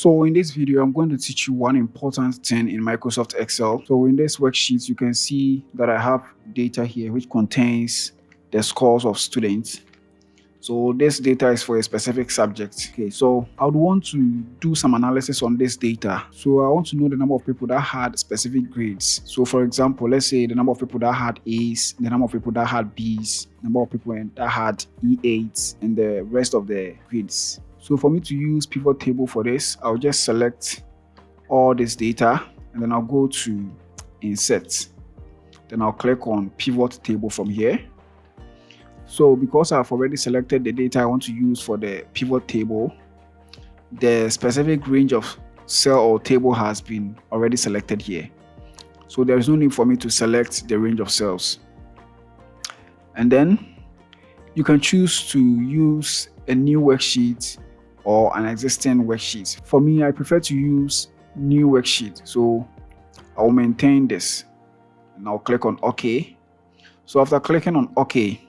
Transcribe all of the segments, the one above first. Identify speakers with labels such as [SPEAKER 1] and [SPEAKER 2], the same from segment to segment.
[SPEAKER 1] So in this video, I'm going to teach you one important thing in Microsoft Excel. So in this worksheet, you can see that I have data here which contains the scores of students. So this data is for a specific subject. Okay, so I would want to do some analysis on this data. So I want to know the number of people that had specific grades. So for example, let's say the number of people that had A's, the number of people that had B's, number of people that had E8, and the rest of the grades. So for me to use pivot table for this, I'll just select all this data and then I'll go to insert. Then I'll click on pivot table from here. So because I've already selected the data I want to use for the pivot table, the specific range of cell or table has been already selected here. So there is no need for me to select the range of cells. And then you can choose to use a new worksheet or an existing worksheet. For me, I prefer to use new worksheet. So I'll maintain this and I'll click on OK. So after clicking on OK,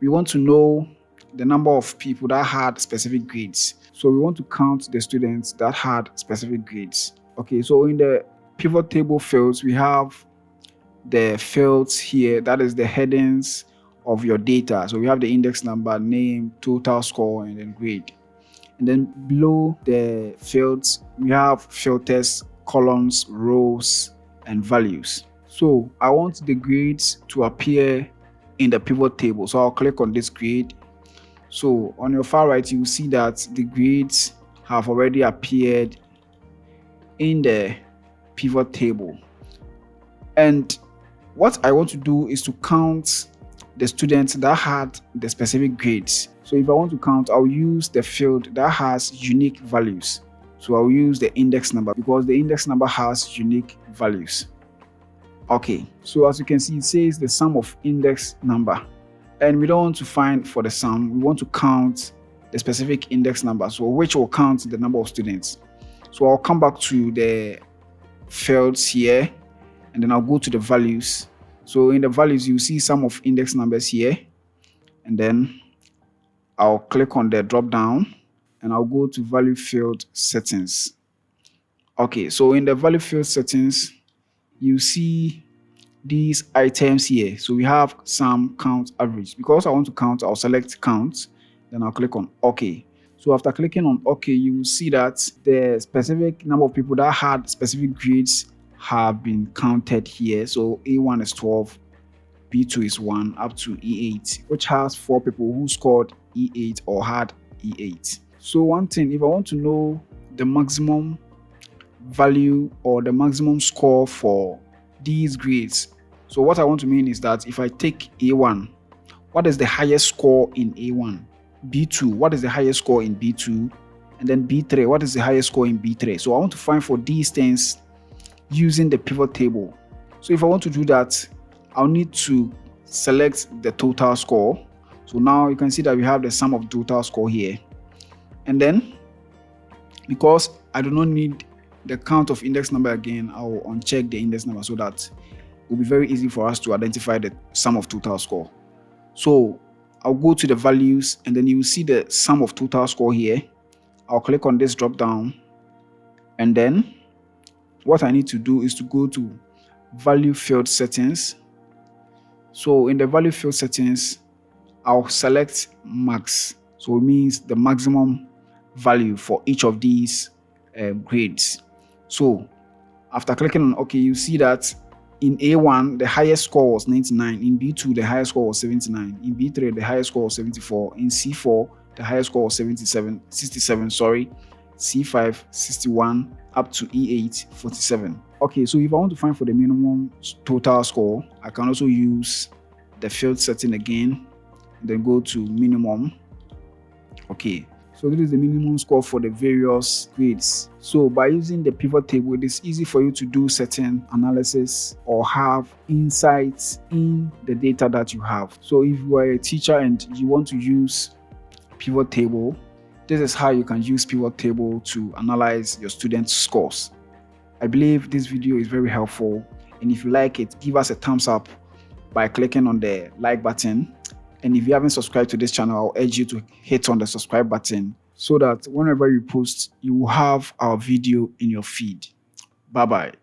[SPEAKER 1] we want to know the number of people that had specific grades. So we want to count the students that had specific grades. Okay, so in the pivot table fields, we have the fields here, that is the headings of your data. So we have the index number, name, total score, and then grade. And then below the fields, we have filters, columns, rows, and values. So I want the grades to appear in the pivot table. So I'll click on this grade. So on your far right, you will see that the grades have already appeared in the pivot table. And what I want to do is to count the students that had the specific grades. So if I want to count, I'll use the field that has unique values. So I'll use the index number because the index number has unique values. Okay, so as you can see, it says the sum of index number. And we don't want to find for the sum, we want to count the specific index number, so which will count the number of students. So I'll come back to the fields here, and then I'll go to the values. So in the values, you see sum of index numbers here, and then I'll click on the drop down, and I'll go to value field settings. Okay, so in the value field settings, you see these items here. So we have sum, count, average. Because I want to count, I'll select count, then I'll click on OK. So after clicking on OK, you will see that the specific number of people that had specific grades have been counted here. So A1 is 12, B2 is 1, up to E8, which has 4 people who scored E8 or had E8. So one thing, if I want to know the maximum value or the maximum score for these grades, so what I want to mean is that if I take A1, what is the highest score in A1? B2, what is the highest score in B2? And then B3, what is the highest score in B3? So I want to find for these things using the pivot table. So if I want to do that, I'll need to select the total score. So now you can see that we have the sum of total score here. And then because I do not need the count of index number again, I'll uncheck the index number so that it will be very easy for us to identify the sum of total score. So I'll go to the values and then you will see the sum of total score here. I'll click on this drop down, and then what I need to do is to go to value field settings. So in the value field settings, I'll select max. So it means the maximum value for each of these grades. So after clicking on OK, you see that in A1, the highest score was 99. In B2, the highest score was 79. In B3, the highest score was 74. In C4, the highest score was 67, sorry. C5, 61, up to E8, 47. Okay, so if I want to find for the minimum total score, I can also use the field setting again, and then go to minimum. Okay, so this is the minimum score for the various grades. So by using the pivot table, it is easy for you to do certain analysis or have insights in the data that you have. So if you are a teacher and you want to use pivot table, this is how you can use pivot table to analyze your students' scores. I believe this video is very helpful, and if you like it, give us a thumbs up by clicking on the like button. And if you haven't subscribed to this channel, I'll urge you to hit on the subscribe button so that whenever you post, you will have our video in your feed. Bye bye.